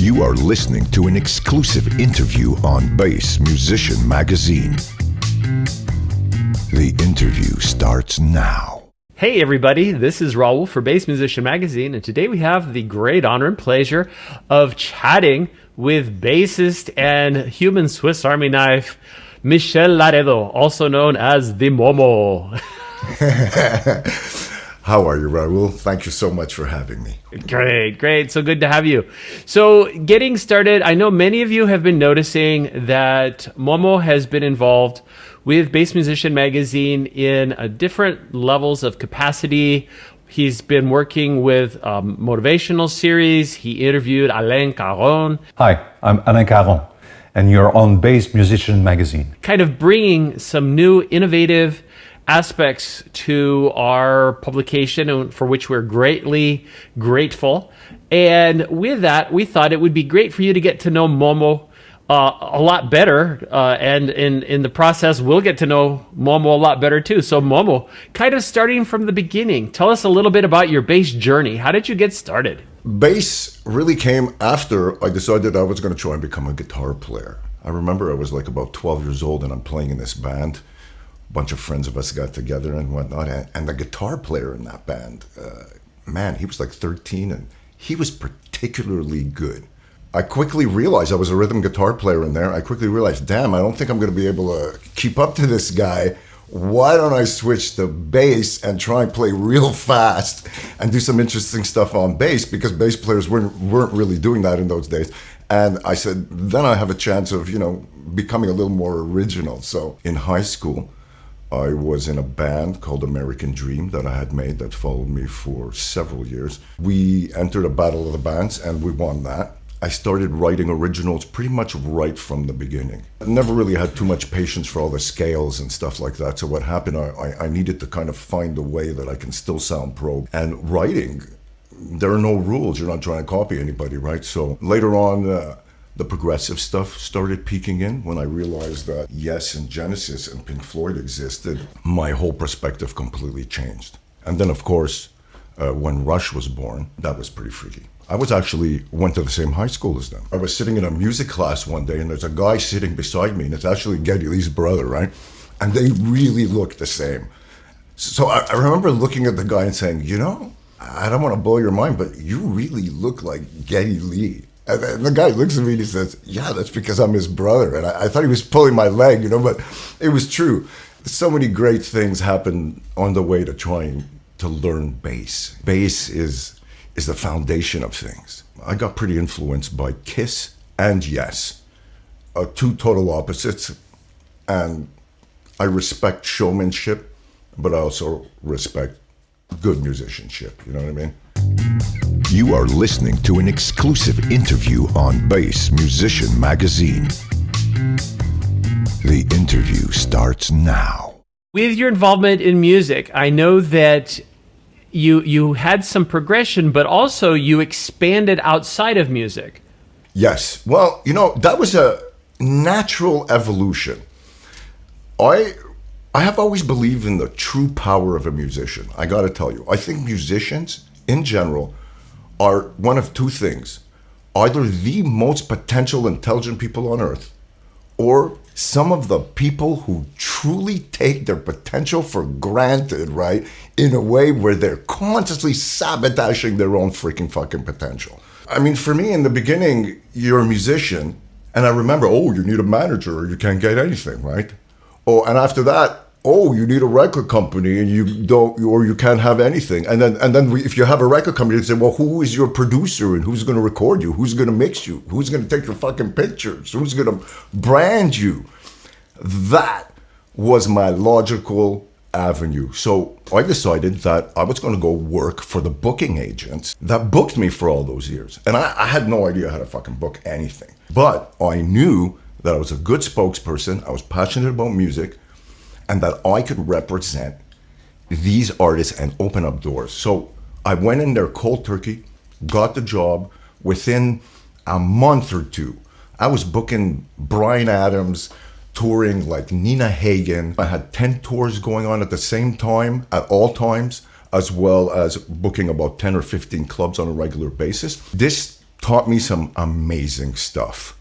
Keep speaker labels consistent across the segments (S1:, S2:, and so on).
S1: You are listening to an exclusive interview on Bass Musician Magazine. The interview starts now.
S2: Hey everybody, this is Raul for Bass Musician Magazine, and today we have the great honor and pleasure of chatting with bassist and human Swiss Army knife, Michel Laredo, also known as the Momo.
S3: How are you, Raul? Thank you so much for having me.
S2: Great. So good to have you. So getting started, I know many of you have been noticing that Momo has been involved with Bass Musician Magazine in different levels of capacity. He's been working with motivational series. He interviewed Alain Caron.
S4: Hi, I'm Alain Caron, and you're on Bass Musician Magazine.
S2: Kind of bringing some new innovative aspects to our publication, and for which we're greatly grateful. And with that, we thought it would be great for you to get to know Momo a lot better, and in the process, we'll get to know Momo a lot better too. So Momo, kind of starting from the beginning, tell us a little bit about your bass journey. How did you get started?
S3: Bass really came after I decided I was going to try and become a guitar player. I remember I was like about 12 years old and I'm playing in this band. A bunch of friends of us got together and whatnot, and the guitar player in that band, man, he was like 13 and he was particularly good. I quickly realized I was a rhythm guitar player in there. I quickly realized, damn, I don't think I'm going to be able to keep up to this guy. Why don't I switch to bass and try and play real fast and do some interesting stuff on bass, because bass players weren't really doing that in those days. And I said, then I have a chance of, becoming a little more original. So in high school, I was in a band called American Dream that I had made that followed me for several years. We entered a battle of the bands and we won that. I started writing originals pretty much right from the beginning. I never really had too much patience for all the scales and stuff like that. So what happened, I needed to kind of find a way that I can still sound pro. And writing, there are no rules. You're not trying to copy anybody, right? So later on, the progressive stuff started peeking in when I realized that Yes and Genesis and Pink Floyd existed. My whole perspective completely changed. And then, of course, when Rush was born, that was pretty freaky. I went to the same high school as them. I was sitting in a music class one day and there's a guy sitting beside me and it's actually Geddy Lee's brother, right? And they really look the same. So I remember looking at the guy and saying, I don't want to blow your mind, but you really look like Geddy Lee. And the guy looks at me and he says, yeah, that's because I'm his brother. And I thought he was pulling my leg, but it was true. So many great things happened on the way to trying to learn bass. Bass is the foundation of things. I got pretty influenced by Kiss and Yes, two total opposites. And I respect showmanship, but I also respect good musicianship. You know what I mean?
S1: You are listening to an exclusive interview on Bass Musician Magazine. The interview starts now.
S2: With your involvement in music, I know that you had some progression, but also you expanded outside of music.
S3: Yes. Well, that was a natural evolution. I have always believed in the true power of a musician. I got to tell you, I think musicians in general are one of two things: either the most potential intelligent people on earth, or some of the people who truly take their potential for granted, right? In a way where they're consciously sabotaging their own freaking fucking potential. I mean, for me in the beginning, you're a musician, and I remember, you need a manager or you can't get anything, right? And after that, you need a record company and you can't have anything. And then if you have a record company, they say, well, who is your producer and who's going to record you? Who's going to mix you? Who's going to take your fucking pictures? Who's going to brand you? That was my logical avenue. So I decided that I was going to go work for the booking agents that booked me for all those years. And I had no idea how to fucking book anything. But I knew that I was a good spokesperson. I was passionate about music, and that I could represent these artists and open up doors. So I went in there cold turkey, got the job. Within a month or two, I was booking Bryan Adams, touring like Nina Hagen. I had 10 tours going on at the same time, at all times, as well as booking about 10 or 15 clubs on a regular basis. This taught me some amazing stuff.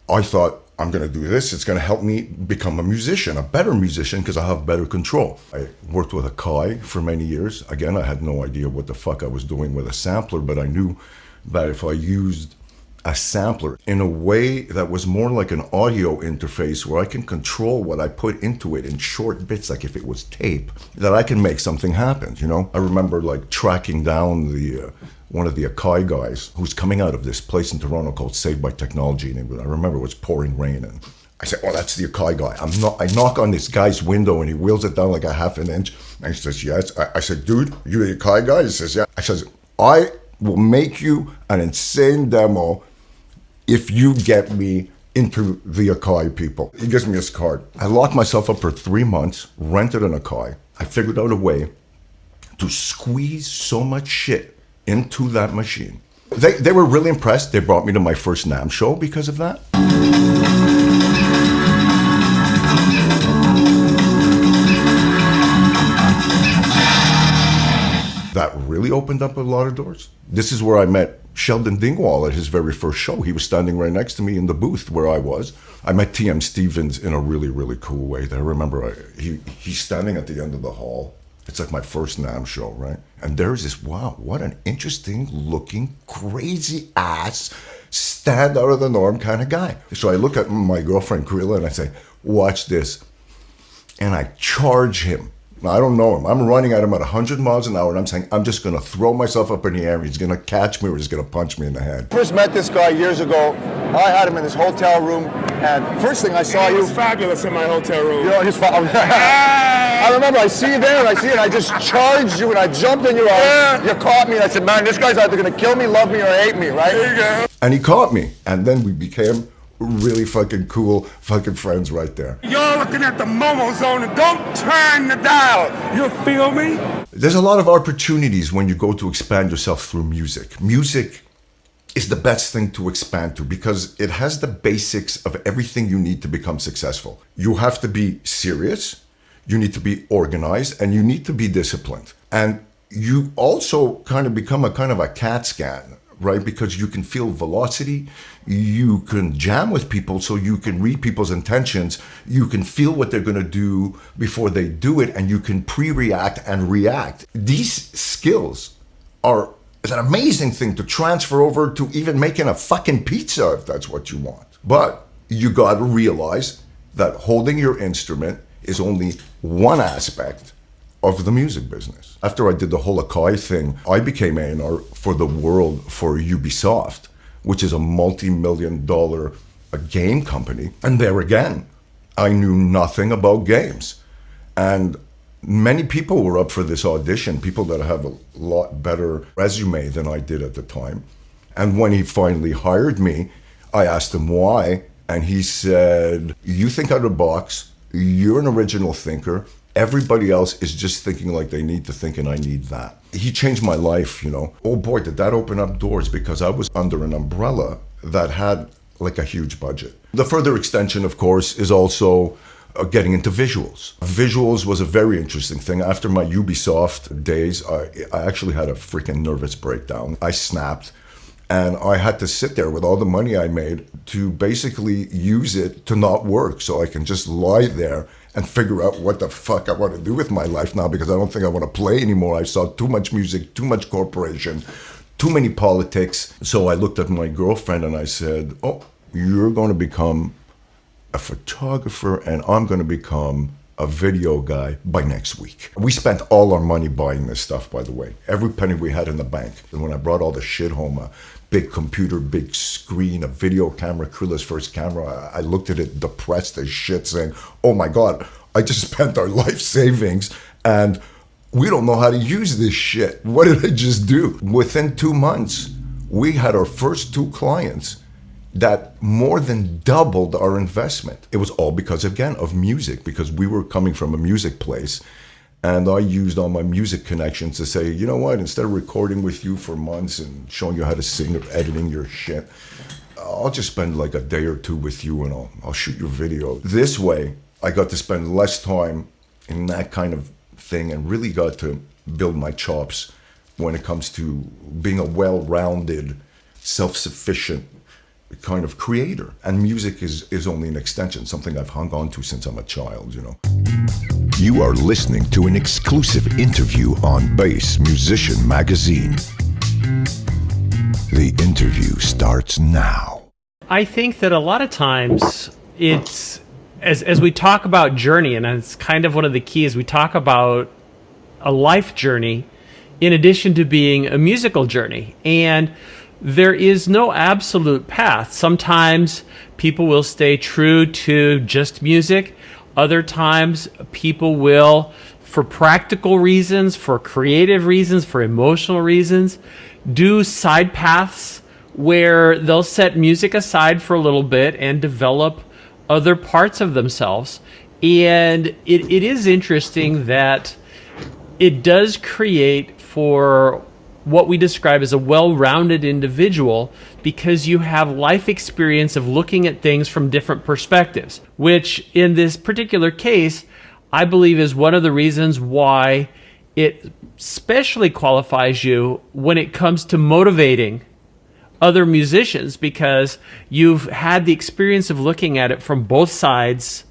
S3: I thought, I'm going to do this. It's going to help me become a musician, a better musician, because I have better control. I worked with a Kai for many years. Again, I had no idea what the fuck I was doing with a sampler, but I knew that if I used a sampler in a way that was more like an audio interface where I can control what I put into it in short bits, like if it was tape, that I can make something happen, you know? I remember like tracking down the one of the Akai guys who's coming out of this place in Toronto called Saved by Technology. And I remember it was pouring rain. And I said, oh, that's the Akai guy. I knock on this guy's window and he wheels it down like a half an inch. And he says, yes. I said, dude, you the Akai guy? He says, yeah. I says, I will make you an insane demo if you get me into the Akai people. He gives me his card. I locked myself up for 3 months, rented an Akai. I figured out a way to squeeze so much shit into that machine. They were really impressed. They brought me to my first NAMM show because of that. That really opened up a lot of doors. This is where I met Sheldon Dingwall at his very first show. He was standing right next to me in the booth where I was. I met T.M. Stevens in a really, really cool way. I remember he's standing at the end of the hall. It's like my first NAMM show, right? And there's this, wow, what an interesting looking, crazy ass, stand out of the norm kind of guy. So I look at my girlfriend, Krila, and I say, watch this. And I charge him. Now, I don't know him. I'm running at him at 100 miles an hour, and I'm saying, I'm just going to throw myself up in the air. He's going to catch me or he's going to punch me in the head.
S5: First met this guy years ago. I had him in this hotel room, and first thing I saw you...
S6: He was fabulous in my hotel room.
S5: You know, he's I remember, I see you there, and I just charged you, and I jumped in your arms. You caught me, and I said, man, this guy's either going to kill me, love me, or hate me, right?
S6: There you go.
S3: And he caught me, and then we became really fucking cool fucking friends right there.
S6: You're looking at the Momo zone, and don't turn the dial. You feel me?
S3: There's a lot of opportunities when you go to expand yourself through music. Music is the best thing to expand to because it has the basics of everything you need to become successful. You have to be serious, you need to be organized, and you need to be disciplined. And you also kind of become a kind of a CAT scan, right? Because you can feel velocity, you can jam with people so you can read people's intentions, you can feel what they're gonna do before they do it, and you can pre-react and react. These skills are an amazing thing to transfer over to even making a fucking pizza if that's what you want. But you gotta realize that holding your instrument is only one aspect of the music business. After I did the whole Akai thing, I became A&R for the world for Ubisoft, which is a multi-million-dollar game company. And there again, I knew nothing about games. And many people were up for this audition, people that have a lot better resume than I did at the time. And when he finally hired me, I asked him why, and he said, you think out of the box, you're an original thinker, everybody else is just thinking like they need to think, and I need that. He changed my life, you know. Oh boy, did that open up doors, because I was under an umbrella that had like a huge budget. The further extension, of course, is also getting into visuals. Visuals was a very interesting thing. After my Ubisoft days, I actually had a freaking nervous breakdown. I snapped, and I had to sit there with all the money I made to basically use it to not work, so I can just lie there and figure out what the fuck I want to do with my life now, because I don't think I want to play anymore. I saw too much music, too much corporation, too many politics. So I looked at my girlfriend and I said, oh, you're going to become a photographer and I'm going to become a video guy by next week. We spent all our money buying this stuff, by the way. Every penny we had in the bank. And when I brought all the shit home, a big computer, big screen, a video camera, Krilla's first camera, I looked at it depressed as shit saying, oh my God, I just spent our life savings and we don't know how to use this shit. What did I just do? Within 2 months, we had our first 2 clients that more than doubled our investment. It was all because, again, of music, because we were coming from a music place. And I used all my music connections to say, you know what, instead of recording with you for months and showing you how to sing or editing your shit, I'll just spend like a day or 2 with you and I'll shoot your video. This way, I got to spend less time in that kind of thing and really got to build my chops when it comes to being a well-rounded self-sufficient kind of creator. And music is only an extension, something I've hung on to since I'm a child, you know.
S1: You are listening to an exclusive interview on Bass Musician Magazine. The interview starts now.
S2: I think that a lot of times it's, as we talk about journey, and it's kind of one of the keys, we talk about a life journey in addition to being a musical journey. And there is no absolute path. Sometimes people will stay true to just music. Other times people will, for practical reasons, for creative reasons, for emotional reasons, do side paths where they'll set music aside for a little bit and develop other parts of themselves. And it is interesting that it does create for what we describe as a well-rounded individual, because you have life experience of looking at things from different perspectives, which in this particular case, I believe is one of the reasons why it especially qualifies you when it comes to motivating other musicians, because you've had the experience of looking at it from both sides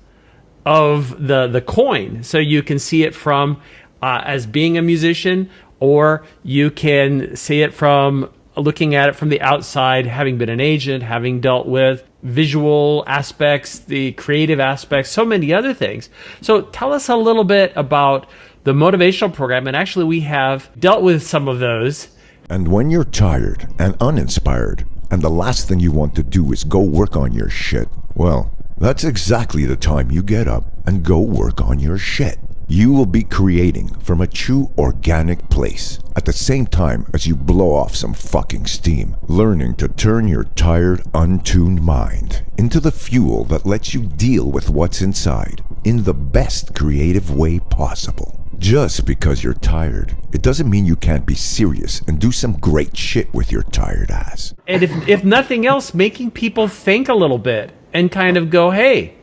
S2: of the coin. So you can see it from as being a musician, or you can see it from looking at it from the outside, having been an agent, having dealt with visual aspects, the creative aspects, so many other things. So tell us a little bit about the motivational program. And actually, we have dealt with some of those.
S1: And when you're tired and uninspired, and the last thing you want to do is go work on your shit, well, that's exactly the time you get up and go work on your shit. You will be creating from a true organic place at the same time as you blow off some fucking steam, learning to turn your tired, untuned mind into the fuel that lets you deal with what's inside in the best creative way possible. Just because you're tired, it doesn't mean you can't be serious and do some great shit with your tired ass.
S2: And if nothing else, making people think a little bit and kind of go, hey,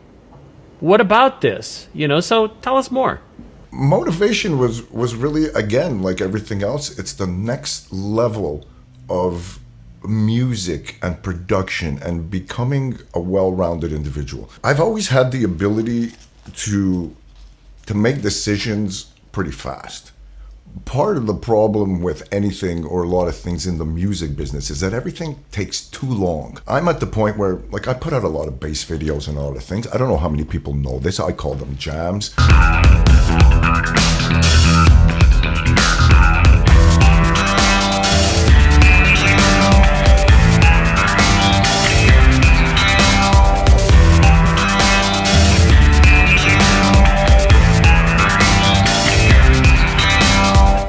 S2: what about this? You know, so tell us more.
S3: Motivation was really, again, like everything else, it's the next level of music and production and becoming a well-rounded individual. I've always had the ability to make decisions pretty fast. Part of the problem with anything or a lot of things in the music business is that everything takes too long. I'm at the point where, like, I put out a lot of bass videos and all the things. I don't know how many people know this. I call them jams.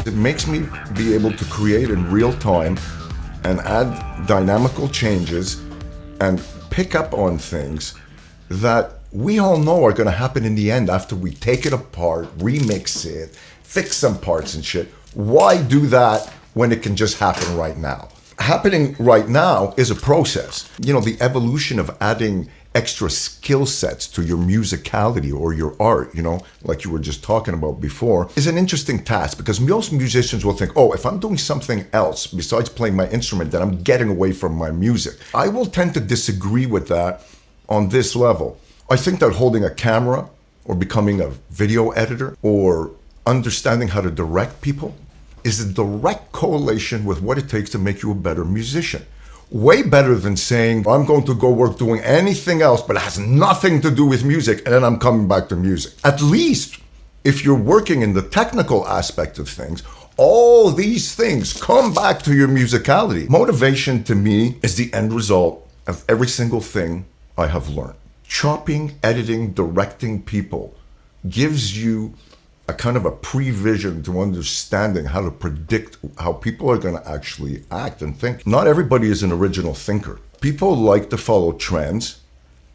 S3: It makes me be able to create in real time and add dynamical changes and pick up on things that we all know are going to happen in the end after we take it apart, remix it, fix some parts and shit. Why do that when it can just happen right now? Happening right now is a process. You know, the evolution of adding extra skill sets to your musicality or your art, you know, like you were just talking about before, is an interesting task, because most musicians will think, oh, if I'm doing something else besides playing my instrument, then I'm getting away from my music. I will tend to disagree with that on this level. I think that holding a camera or becoming a video editor or understanding how to direct people is a direct correlation with what it takes to make you a better musician. Way better than saying, I'm going to go work doing anything else, but it has nothing to do with music, and then I'm coming back to music. At least, if you're working in the technical aspect of things, all these things come back to your musicality. Motivation, to me, is the end result of every single thing I have learned. Chopping, editing, directing people gives you a kind of a prevision to understanding how to predict how people are going to actually act and think. Not everybody is an original thinker. People like to follow trends.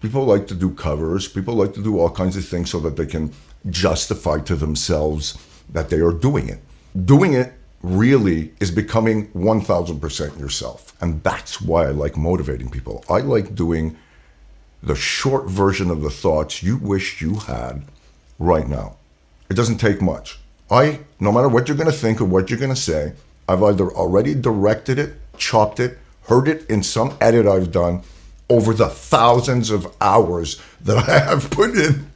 S3: People like to do covers. People like to do all kinds of things so that they can justify to themselves that they are doing it. Doing it really is becoming 1000% yourself. And that's why I like motivating people. I like doing the short version of the thoughts you wish you had right now. It doesn't take much. No matter what you're going to think or what you're going to say, I've either already directed it, chopped it, heard it in some edit I've done over the thousands of hours that I have put in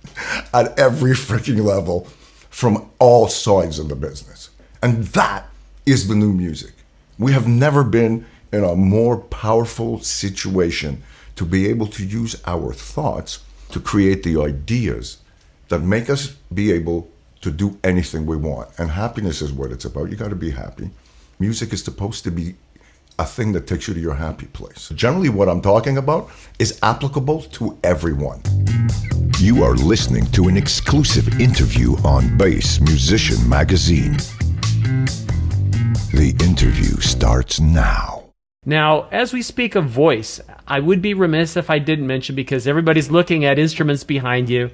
S3: at every freaking level from all sides of the business. And that is the new music. We have never been in a more powerful situation to be able to use our thoughts to create the ideas that make us be able to do anything we want. And happiness is what it's about. You got to be happy. Music is supposed to be a thing that takes you to your happy place. Generally, what I'm talking about is applicable to everyone.
S1: You are listening to an exclusive interview on Bass Musician Magazine. The interview starts now.
S2: Now, as we speak of voice, I would be remiss if I didn't mention, because everybody's looking at instruments behind you,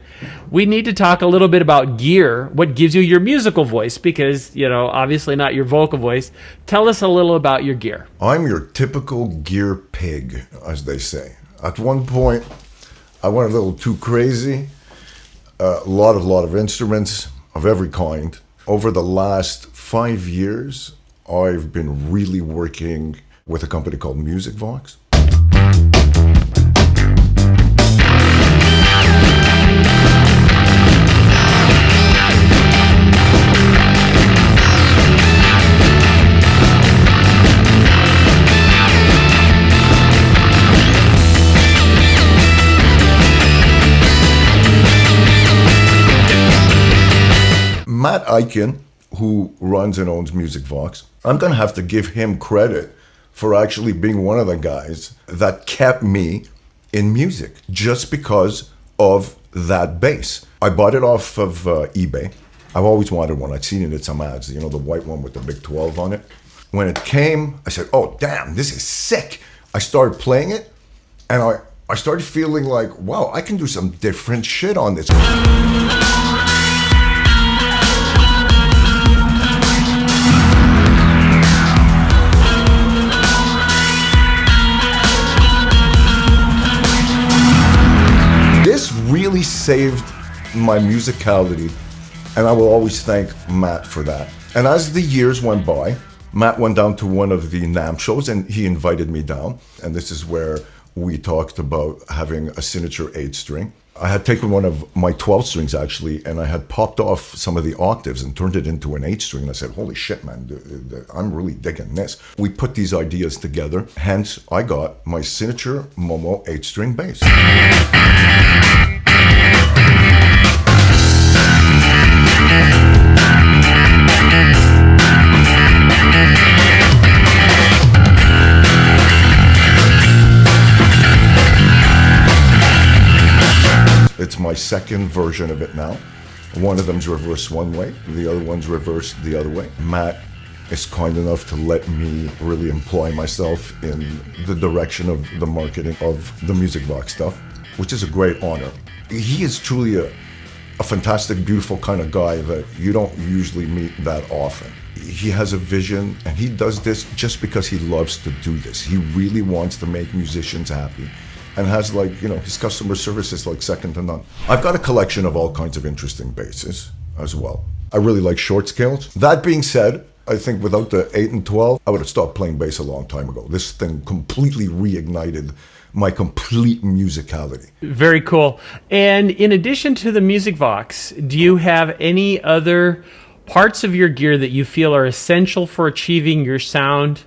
S2: we need to talk a little bit about gear, what gives you your musical voice, because, you know, obviously not your vocal voice. Tell us a little about your gear.
S3: I'm your typical gear pig, as they say. At one point, I went a little too crazy. A lot of instruments of every kind. Over the last 5 years, I've been really working with a company called Music Vox. Matt Eichen, who runs and owns Music Vox, I'm gonna have to give him credit for actually being one of the guys that kept me in music just because of that bass. I bought it off of eBay. I've always wanted one. I'd seen it in some ads, you know, the white one with the big 12 on it. When it came, I said, oh, damn, this is sick. I started playing it, and I started feeling like, wow, I can do some different shit on this. Really saved my musicality, and I will always thank Matt for that. And as the years went by, Matt went down to one of the NAMM shows and he invited me down, and this is where we talked about having a signature 8-string. I had taken one of my 12 strings actually, and I had popped off some of the octaves and turned it into an 8-string, and I said, holy shit, man, I'm really digging this. We put these ideas together, hence I got my signature Momo 8-string bass. It's my second version of it now. One of them's reversed one way, the other one's reversed the other way. Matt is kind enough to let me really employ myself in the direction of the marketing of the Music Vox stuff, which is a great honor. He is truly a fantastic, beautiful kind of guy that you don't usually meet that often. He has a vision, and he does this just because he loves to do this. He really wants to make musicians happy, and has, like, you know, his customer service is like second to none. I've got a collection of all kinds of interesting basses as well. I really like short scales. That being said, I think without the 8 and 12, I would have stopped playing bass a long time ago. This thing completely reignited my complete musicality.
S2: Very cool. And in addition to the Music Vox, do you have any other parts of your gear that you feel are essential for achieving your sound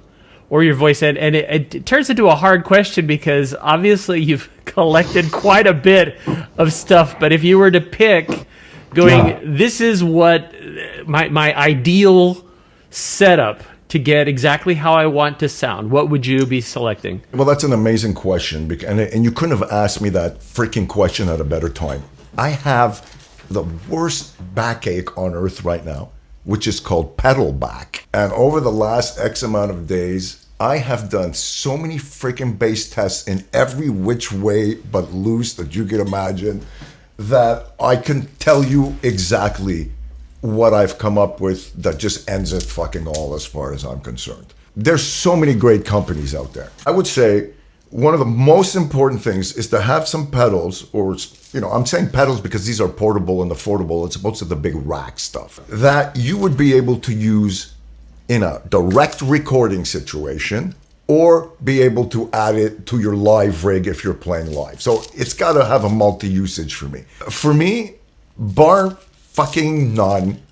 S2: or your voice? And it turns into a hard question because obviously you've collected quite a bit of stuff, but if you were to pick this is what my ideal setup to get exactly how I want to sound, what would you be selecting?
S3: Well, that's an amazing question, and you couldn't have asked me that freaking question at a better time. I have the worst backache on earth right now, which is called pedal back. And over the last X amount of days, I have done so many freaking bass tests in every which way but loose that you can imagine, that I can tell you exactly what I've come up with that just ends it fucking all as far as I'm concerned. There's so many great companies out there. I would say one of the most important things is to have some pedals, or, you know, I'm saying pedals because these are portable and affordable as opposed to the big rack stuff, that you would be able to use in a direct recording situation or be able to add it to your live rig if you're playing live. So it's got to have a multi-usage for me. For me, bar fucking none,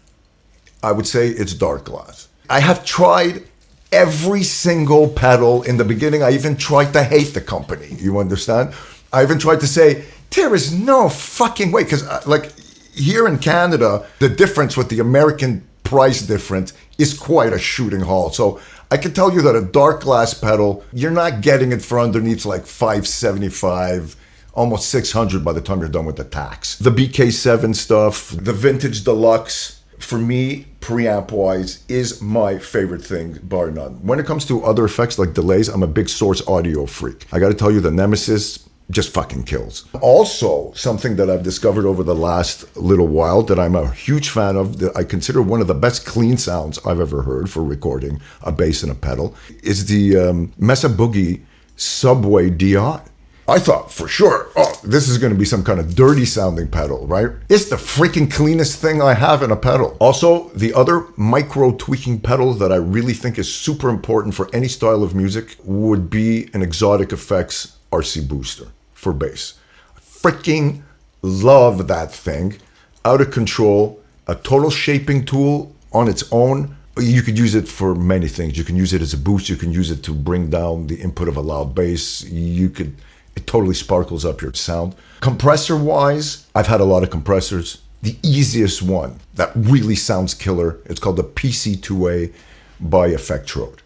S3: I would say it's dark glass. I have tried every single pedal. In the beginning, I even tried to hate the company. You understand? I even tried to say, there is no fucking way. Because like here in Canada, the difference with the American price difference is quite a shooting halt. So I can tell you that a dark glass pedal, you're not getting it for underneath like $575, almost $600 by the time you're done with the tax. The BK7 stuff, the Vintage Deluxe, for me, preamp wise, is my favorite thing, bar none. When it comes to other effects like delays, I'm a big Source audio freak. I gotta tell you, the Nemesis just fucking kills. Also, something that I've discovered over the last little while that I'm a huge fan of, that I consider one of the best clean sounds I've ever heard for recording a bass and a pedal, is the Mesa Boogie Subway DI. I thought for sure, oh, this is going to be some kind of dirty sounding pedal, right? It's the freaking cleanest thing I have in a pedal. Also, the other micro tweaking pedal that I really think is super important for any style of music would be an Exotic Effects RC Booster for bass. I freaking love that thing. Out of control, a total shaping tool on its own. You could use it for many things. You can use it as a boost. You can use it to bring down the input of a loud bass. It totally sparkles up your sound. Compressor wise, I've had a lot of compressors. The easiest one that really sounds killer, it's called the PC2A by Effectrode.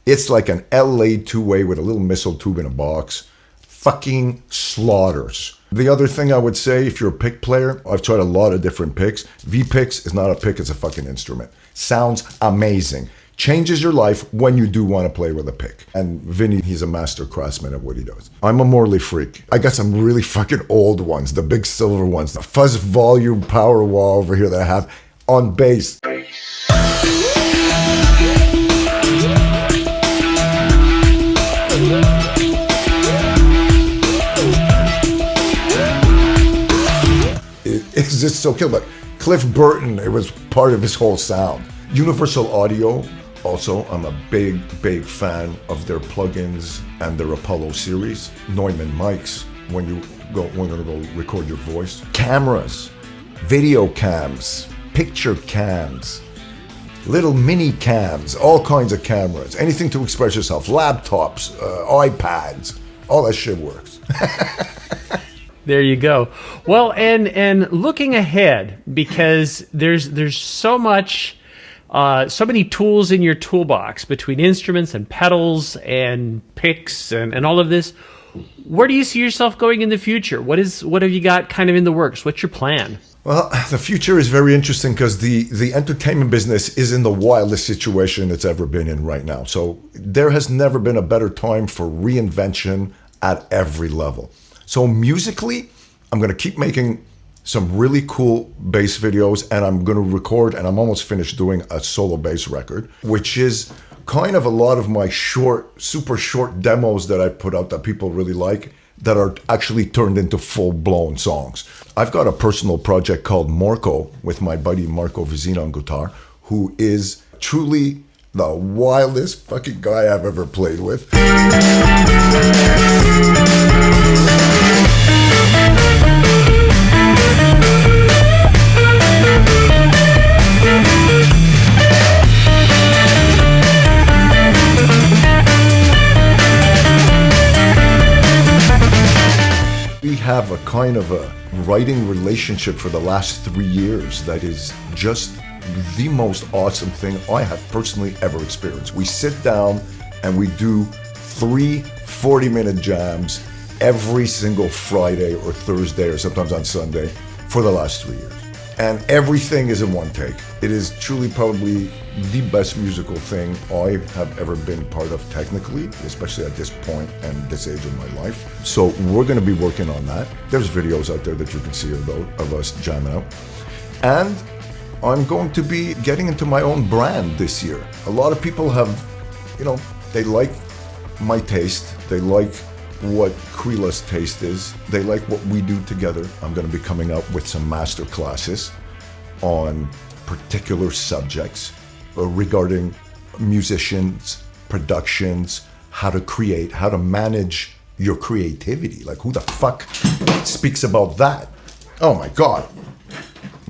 S3: It's like an LA 2A with a little missile tube in a box. Fucking slaughters. The other thing I would say, if you're a pick player, I've tried a lot of different picks. V-Picks is not a pick, it's a fucking instrument. Sounds amazing. Changes your life when you do want to play with a pick. And Vinny, he's a master craftsman at what he does. I'm a Morley freak. I got some really fucking old ones, the big silver ones, the fuzz volume power wall over here that I have on bass. It's just so killer. But Cliff Burton, it was part of his whole sound. Universal Audio, also, I'm a big fan of their plugins and their Apollo series. Neumann mics, when you're gonna go record your voice. Cameras, video cams, picture cams, little mini cams, all kinds of cameras, anything to express yourself, laptops, iPads, all that shit works.
S2: There you go. Well, and looking ahead, because there's so much, so many tools in your toolbox between instruments and pedals and picks and all of this. Where do you see yourself going in the future? What have you got kind of in the works? What's your plan?
S3: Well, the future is very interesting because the entertainment business is in the wildest situation it's ever been in right now. So there has never been a better time for reinvention at every level. So musically, I'm going to keep making some really cool bass videos, and I'm going to record, and I'm almost finished doing a solo bass record, which is kind of a lot of my super short demos that I put out that people really like, that are actually turned into full-blown songs. I've got a personal project called Marco with my buddy Marco Vizina on guitar, who is truly the wildest fucking guy I've ever played with. We have a kind of a writing relationship for the last 3 years that is just the most awesome thing I have personally ever experienced. We sit down and we do 3 40-minute jams every single Friday or Thursday or sometimes on Sunday for the last 3 years. And everything is in one take. It is truly probably the best musical thing I have ever been part of technically, especially at this point and this age of my life. So we're going to be working on that. There's videos out there that you can see of us jamming out. And I'm going to be getting into my own brand this year. A lot of people have, they like my taste. They like what Krila's taste is. They like what we do together. I'm going to be coming out with some master classes on particular subjects regarding musicians, productions, how to create, how to manage your creativity. Like, who the fuck speaks about that? Oh my God.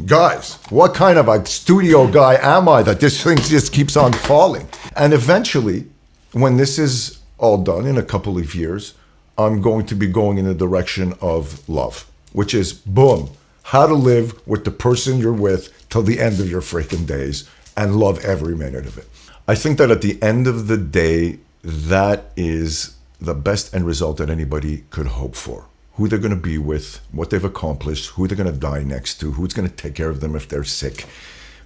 S3: Guys, what kind of a studio guy am I that this thing just keeps on falling? And eventually, when this is all done in a couple of years, I'm going to be going in the direction of love, which is, boom, how to live with the person you're with till the end of your freaking days and love every minute of it. I think that at the end of the day, that is the best end result that anybody could hope for. Who they're going to be with, what they've accomplished, who they're going to die next to, who's going to take care of them if they're sick,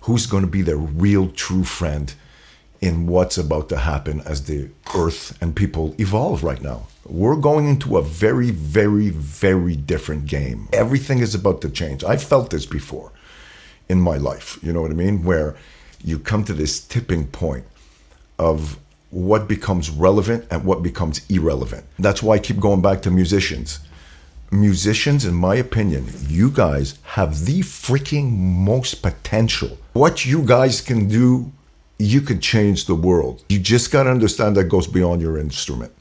S3: who's going to be their real true friend in what's about to happen as the earth and people evolve right now. We're going into a very, very, very different game. Everything is about to change. I've felt this before in my life, you know what I mean? Where you come to this tipping point of what becomes relevant and what becomes irrelevant. That's why I keep going back to musicians. Musicians, in my opinion, you guys have the freaking most potential. What you guys can do, you could change the world. You just got to understand that goes beyond your instrument.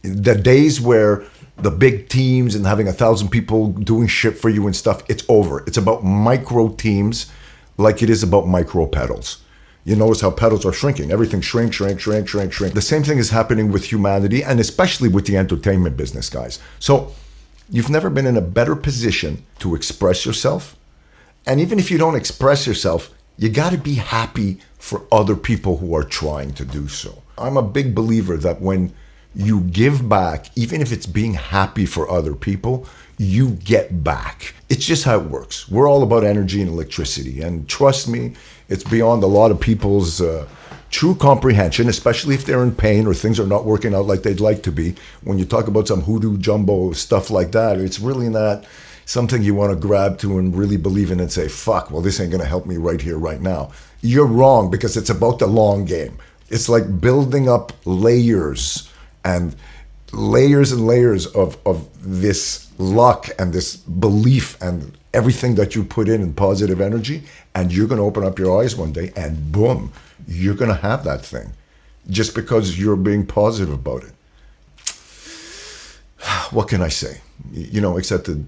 S3: The days where the big teams and having 1,000 people doing shit for you and stuff, it's over. It's about micro teams like it is about micro pedals. You notice how pedals are shrinking. Everything shrink. The same thing is happening with humanity and especially with the entertainment business, guys. So you've never been in a better position to express yourself. And even if you don't express yourself, you got to be happy for other people who are trying to do so. I'm a big believer that when you give back, even if it's being happy for other people, you get back. It's just how it works. We're all about energy and electricity. And trust me, it's beyond a lot of people's true comprehension, especially if they're in pain or things are not working out like they'd like to be. When you talk about some hoodoo jumbo stuff like that, it's really not something you want to grab to and really believe in and say, fuck, well, this ain't going to help me right here, right now. You're wrong, because it's about the long game. It's like building up layers and layers of this luck and this belief and everything that you put in positive energy, and you're going to open up your eyes one day and boom, you're going to have that thing just because you're being positive about it. What can I say? You know, except that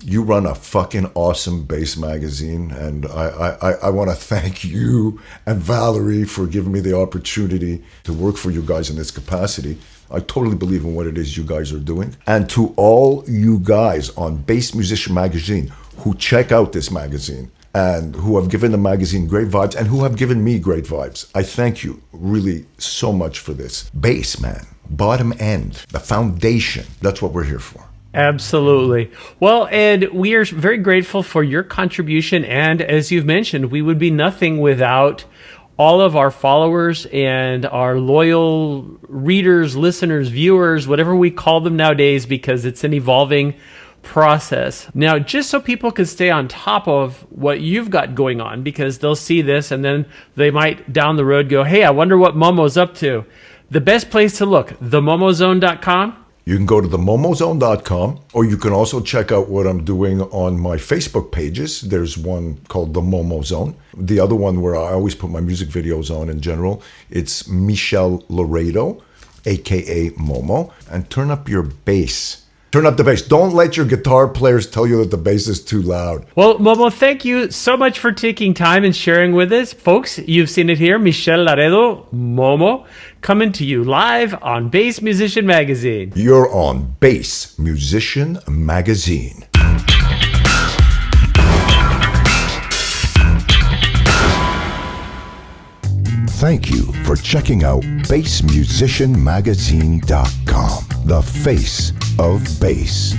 S3: you run a fucking awesome bass magazine, and I want to thank you and Valerie for giving me the opportunity to work for you guys in this capacity. I totally believe in what it is you guys are doing. And to all you guys on Bass Musician Magazine who check out this magazine and who have given the magazine great vibes and who have given me great vibes, I thank you really so much for this. Bass, man, bottom end, the foundation, that's what we're here for.
S2: Absolutely. Well, Ed, we are very grateful for your contribution. And as you've mentioned, we would be nothing without all of our followers and our loyal readers, listeners, viewers, whatever we call them nowadays, because it's an evolving process. Now, just so people can stay on top of what you've got going on, because they'll see this and then they might down the road go, hey, I wonder what Momo's up to. The best place to look, themomozone.com.
S3: You can go to themomozone.com, or you can also check out what I'm doing on my Facebook pages. There's one called The Momo Zone. The other one where I always put my music videos on in general, it's Michel Laredo, aka Momo. And turn up your bass. Turn up the bass. Don't let your guitar players tell you that the bass is too loud.
S2: Well, Momo, thank you so much for taking time and sharing with us. Folks, you've seen it here. Michel Laredo, Momo, coming to you live on Bass Musician Magazine.
S3: You're on Bass Musician Magazine. Thank you for checking out BassMusicianMagazine.com, the face of bass.